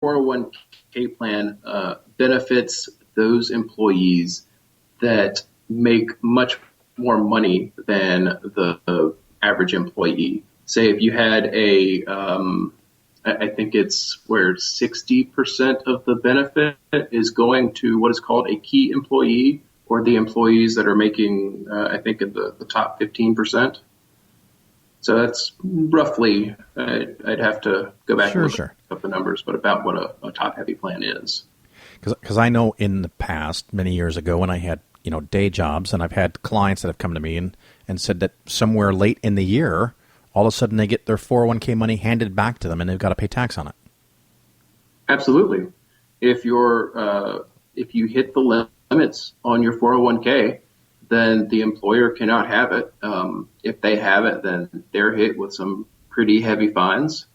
401k plan benefits those employees that make much more money than the average employee. Say if you had I think it's where 60% of the benefit is going to what is called a key employee, or the employees that are making, I think, in the top 15%. So that's roughly, I'd have to go back and look up the numbers, but about what a top-heavy plan is. Because I know in the past, many years ago, when I had day jobs, and I've had clients that have come to me and said that somewhere late in the year, all of a sudden they get their 401k money handed back to them, and they've got to pay tax on it. Absolutely. If you hit the limits on your 401k, then the employer cannot have it. If they have it, then they're hit with some pretty heavy fines.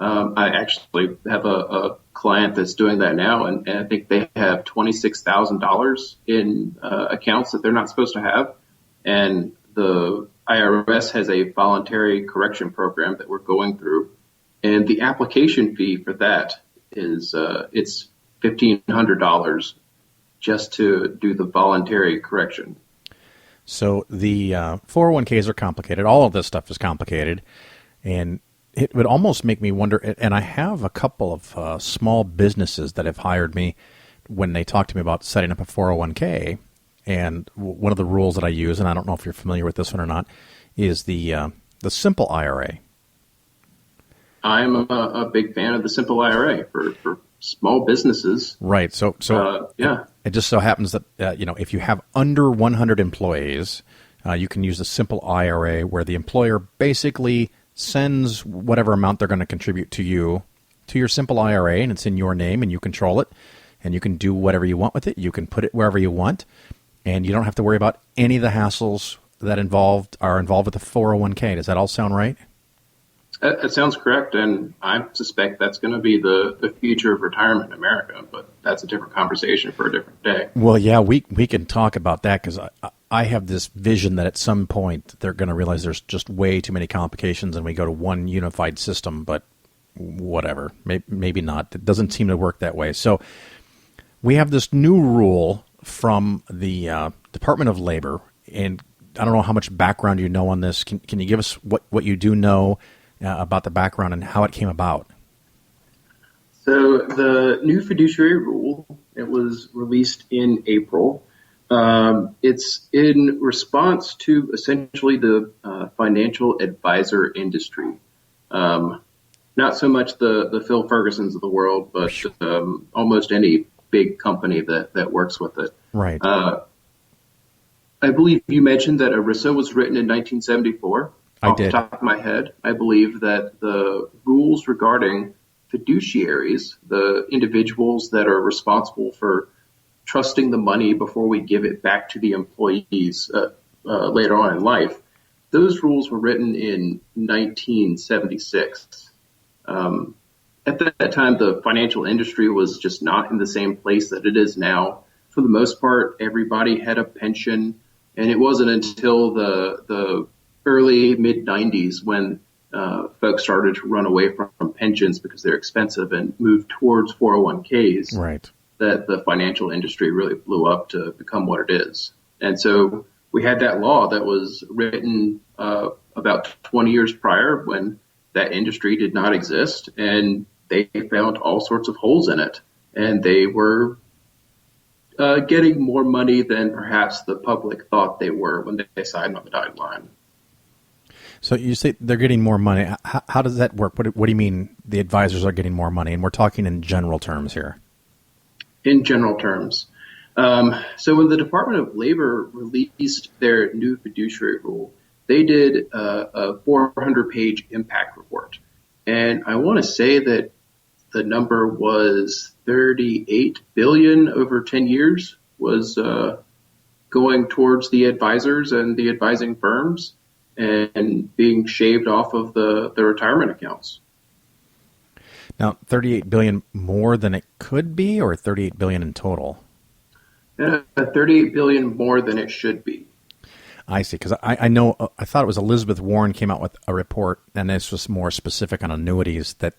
I actually have a client that's doing that now, and I think they have $26,000 in accounts that they're not supposed to have. And the IRS has a voluntary correction program that we're going through. And the application fee for that is it's $1,500 just to do the voluntary correction. So the 401ks are complicated. All of this stuff is complicated. And it would almost make me wonder, and I have a couple of small businesses that have hired me when they talk to me about setting up a 401k. And one of the rules that I use, and I don't know if you're familiar with this one or not, is the simple IRA. I'm a big fan of the simple IRA for small businesses. Right. So yeah. It just so happens that, if you have under 100 employees, you can use the simple IRA where the employer basically sends whatever amount they're going to contribute to you, to your simple IRA, and it's in your name and you control it, and you can do whatever you want with it. You can put it wherever you want, and you don't have to worry about any of the hassles that are involved with the 401k. Does that all sound right? That sounds correct, and I suspect that's going to be the future of retirement in America, but that's a different conversation for a different day. Well, yeah, we can talk about that, because I have this vision that at some point they're going to realize there's just way too many complications and we go to one unified system, but whatever, maybe not. It doesn't seem to work that way. So we have this new rule from the Department of Labor, and I don't know how much background you know on this. Can you give us what you do know about the background and how it came about? So the new fiduciary rule, it was released in April. It's in response to essentially the financial advisor industry. Not so much the Phil Fergusons of the world, but almost any big company that works with it. Right. I believe you mentioned that ERISA was written in 1974. I did. Off the top of my head, I believe that the rules regarding fiduciaries, the individuals that are responsible for trusting the money before we give it back to the employees later on in life, those rules were written in 1976. At that time, the financial industry was just not in the same place that it is now. For the most part, everybody had a pension, and it wasn't until the early mid-90s when folks started to run away from pensions because they're expensive and move towards 401ks. Right. That the financial industry really blew up to become what it is. And so we had that law that was written about 20 years prior when that industry did not exist, and they found all sorts of holes in it. And they were getting more money than perhaps the public thought they were when they signed on the dotted line. So you say they're getting more money. How does that work? What do you mean the advisors are getting more money? And we're talking in general terms here. In general terms. So when the Department of Labor released their new fiduciary rule, they did a 400-page impact report. And I want to say that the number was $38 billion over 10 years was going towards the advisors and the advising firms and being shaved off of the retirement accounts. Now, $38 billion more than it could be, or $38 billion in total? $38 billion more than it should be. I see, because I know, I thought it was Elizabeth Warren came out with a report, and this was more specific on annuities, that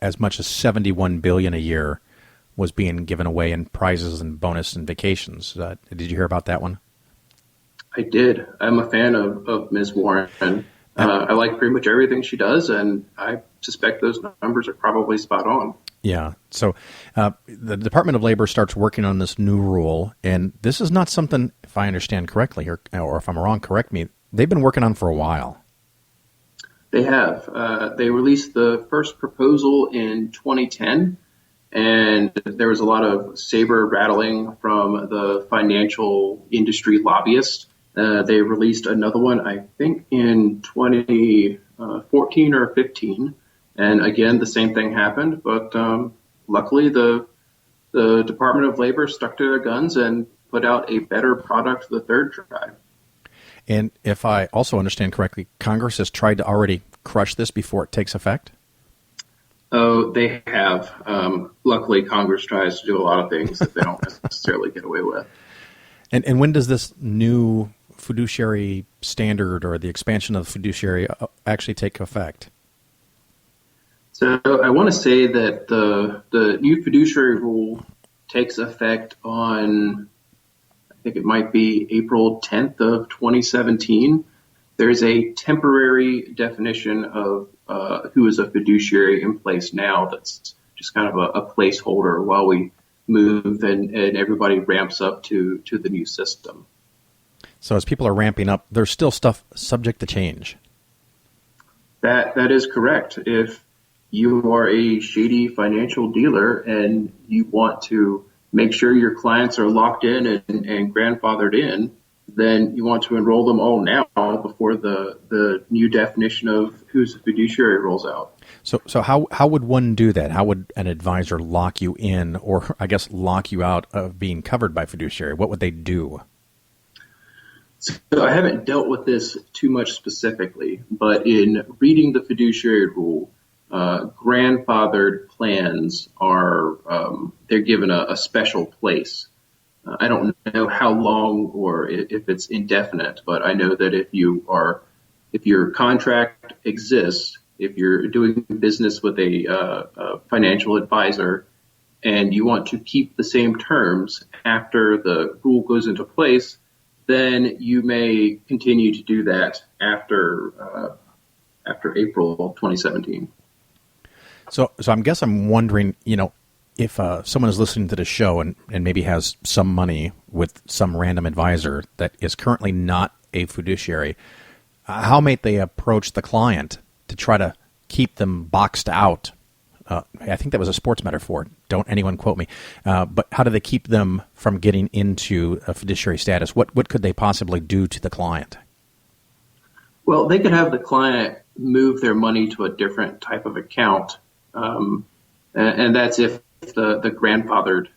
as much as $71 billion a year was being given away in prizes and bonus and vacations. Did you hear about that one? I did. I'm a fan of Ms. Warren. I like pretty much everything she does, and I suspect those numbers are probably spot on. Yeah. So the Department of Labor starts working on this new rule, and this is not something, if I understand correctly, or if I'm wrong, correct me, they've been working on for a while. They have. They released the first proposal in 2010, and there was a lot of saber rattling from the financial industry lobbyists. They released another one, I think, in 2014 or 15. And again, the same thing happened. But luckily, the Department of Labor stuck to their guns and put out a better product the third try. And if I also understand correctly, Congress has tried to already crush this before it takes effect? Oh, they have. Luckily, Congress tries to do a lot of things that they don't necessarily get away with. And when does this new fiduciary standard or the expansion of the fiduciary actually take effect? So I want to say that the new fiduciary rule takes effect on, I think it might be April 10th of 2017. There's a temporary definition of who is a fiduciary in place now that's just kind of a placeholder while we move and everybody ramps up to the new system. So as people are ramping up, there's still stuff subject to change. That is correct. If you are a shady financial dealer and you want to make sure your clients are locked in and grandfathered in, then you want to enroll them all now before the new definition of who's a fiduciary rolls out. So how would one do that? How would an advisor lock you in, or I guess lock you out of being covered by fiduciary? What would they do? So I haven't dealt with this too much specifically, but in reading the fiduciary rule, grandfathered plans are they're given a special place. I don't know how long or if it's indefinite, but I know that if your contract exists, if you're doing business with a financial advisor and you want to keep the same terms after the rule goes into place, then you may continue to do that after April 2017. So I'm wondering, if someone is listening to the show and maybe has some money with some random advisor that is currently not a fiduciary, how might they approach the client to try to keep them boxed out? I think that was a sports metaphor. Don't anyone quote me. But how do they keep them from getting into a fiduciary status? What could they possibly do to the client? Well, they could have the client move their money to a different type of account. And that's if the grandfathered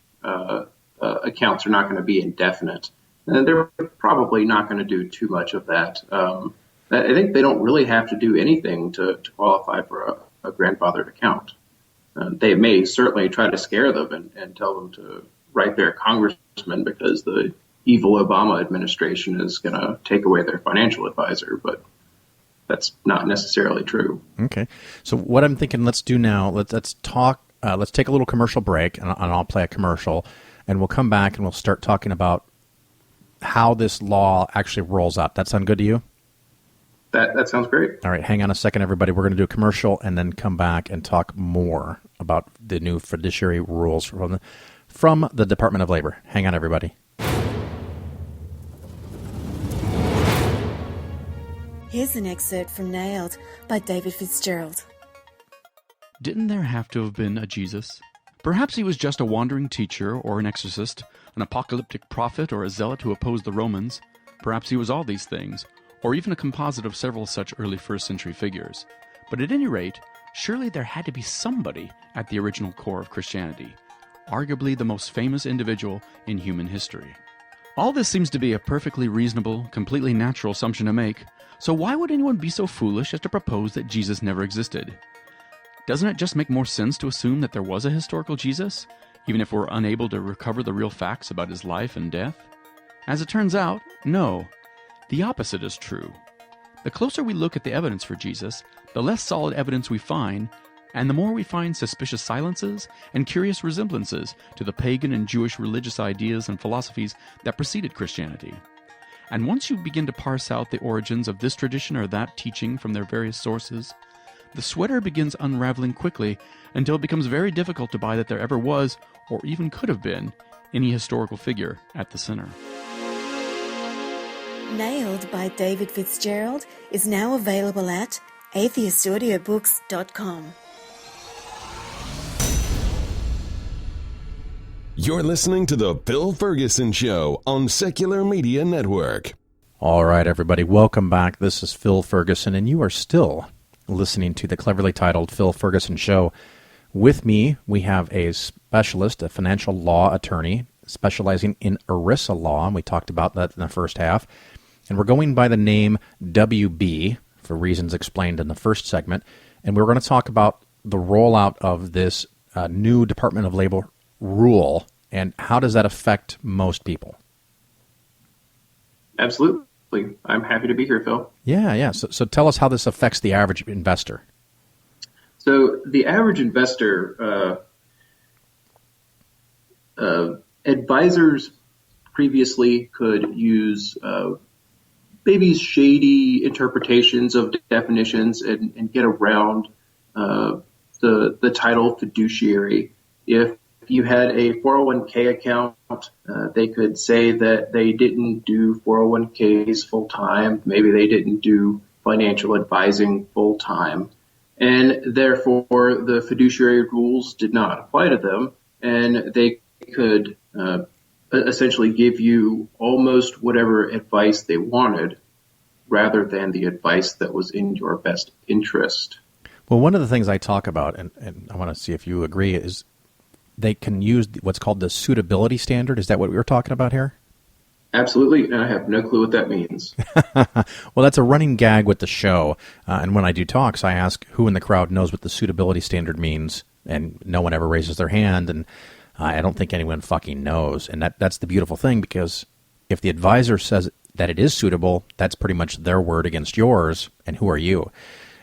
accounts are not going to be indefinite. And they're probably not going to do too much of that. I think they don't really have to do anything to qualify for a grandfathered account. They may certainly try to scare them and tell them to write their congressman because the evil Obama administration is going to take away their financial advisor, but that's not necessarily true. Okay. So what I'm thinking let's do now, let's talk, let's take a little commercial break, and I'll play a commercial, and we'll come back and we'll start talking about how this law actually rolls out. That sound good to you? That sounds great. All right, hang on a second, everybody. We're going to do a commercial and then come back and talk more about the new fiduciary rules from the Department of Labor. Hang on, everybody. Here's an excerpt from Nailed by David Fitzgerald. Didn't there have to have been a Jesus? Perhaps he was just a wandering teacher or an exorcist, an apocalyptic prophet or a zealot who opposed the Romans. Perhaps he was all these things, or even a composite of several such early first-century figures. But at any rate, surely there had to be somebody at the original core of Christianity, arguably the most famous individual in human history. All this seems to be a perfectly reasonable, completely natural assumption to make, so why would anyone be so foolish as to propose that Jesus never existed? Doesn't it just make more sense to assume that there was a historical Jesus, even if we're unable to recover the real facts about his life and death? As it turns out, no. The opposite is true. The closer we look at the evidence for Jesus, the less solid evidence we find and the more we find suspicious silences and curious resemblances to the pagan and Jewish religious ideas and philosophies that preceded Christianity. And once you begin to parse out the origins of this tradition or that teaching from their various sources, the sweater begins unraveling quickly until it becomes very difficult to buy that there ever was, or even could have been, any historical figure at the center. Nailed by David Fitzgerald is now available at atheistaudiobooks.com. You're listening to The Phil Ferguson Show on Secular Media Network. All right, everybody, welcome back. This is Phil Ferguson, and you are still listening to the cleverly titled Phil Ferguson Show. With me, we have a specialist, a financial law attorney, specializing in ERISA law, and we talked about that in the first half. And we're going by the name WB, for reasons explained in the first segment, and we're going to talk about the rollout of this new Department of Labor rule, and how does that affect most people? Absolutely. I'm happy to be here, Phil. Yeah. So tell us how this affects the average investor. So the average investor, advisors previously could use maybe shady interpretations of definitions and get around the title fiduciary. If you had a 401k account, they could say that they didn't do 401ks full time. Maybe they didn't do financial advising full time. And therefore, the fiduciary rules did not apply to them. And they could essentially give you almost whatever advice they wanted rather than the advice that was in your best interest. Well, one of the things I talk about, and I want to see if you agree, is they can use what's called the suitability standard. Is that what we were talking about here? Absolutely, and I have no clue what that means. Well, that's a running gag with the show. And when I do talks, I ask who in the crowd knows what the suitability standard means, and no one ever raises their hand, and I don't think anyone fucking knows. And that's the beautiful thing, because if the advisor says that it is suitable, that's pretty much their word against yours, and who are you?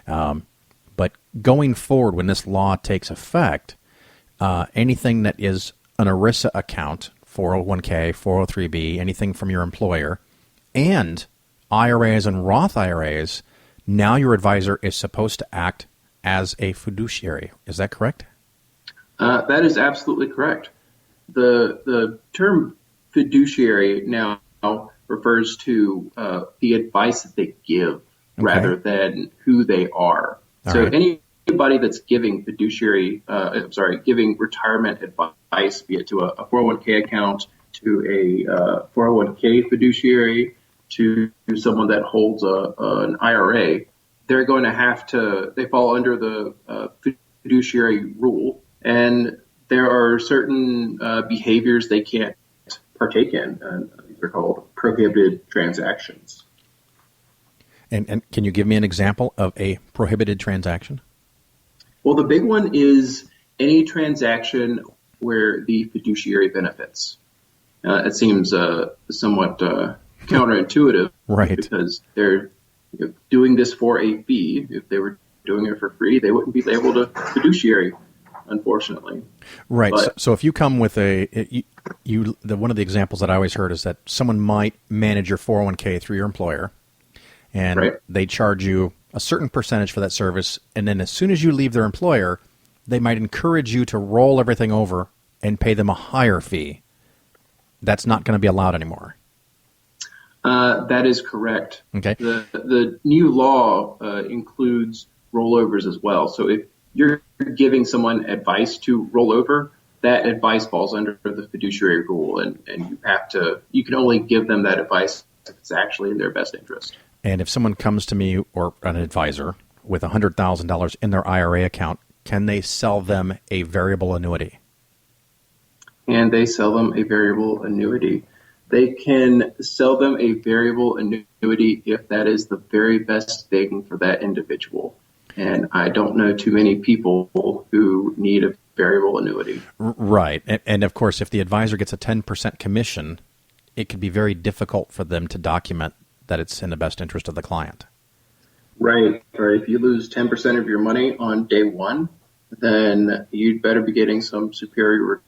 But going forward, when this law takes effect, anything that is an ERISA account, 401k, 403b, anything from your employer, and IRAs and Roth IRAs, now your advisor is supposed to act as a fiduciary. Is that correct? That is absolutely correct. The term fiduciary now refers to the advice that they give rather than who they are. So anybody that's giving giving retirement advice, be it to a 401k account, to a 401k fiduciary, to someone that holds an IRA, they're going to have to, they fall under the fiduciary rule, and there are certain behaviors they can't partake in, and these are called prohibited transactions. And can you give me an example of a prohibited transaction? Well, the big one is any transaction where the fiduciary benefits. It seems somewhat counterintuitive, right? Because they're doing this for a fee. If they were doing it for free, they wouldn't be able to fiduciary, unfortunately. Right. So if you come with one of the examples that I always heard is that someone might manage your 401k through your employer, and they charge you a certain percentage for that service, and then as soon as you leave their employer, they might encourage you to roll everything over and pay them a higher fee. That's not going to be allowed anymore. That is correct. Okay. The new law includes rollovers as well. So if you're giving someone advice to roll over, that advice falls under the fiduciary rule, and you can only give them that advice if it's actually in their best interest. And if someone comes to me or an advisor with $100,000 in their IRA account, can they sell them a variable annuity? And they sell them a variable annuity. They can sell them a variable annuity if that is the very best thing for that individual. And I don't know too many people who need a variable annuity. Right. And of course, if the advisor gets a 10% commission, it could be very difficult for them to document that it's in the best interest of the client. Right. Or if you lose 10% of your money on day one, then you'd better be getting some superior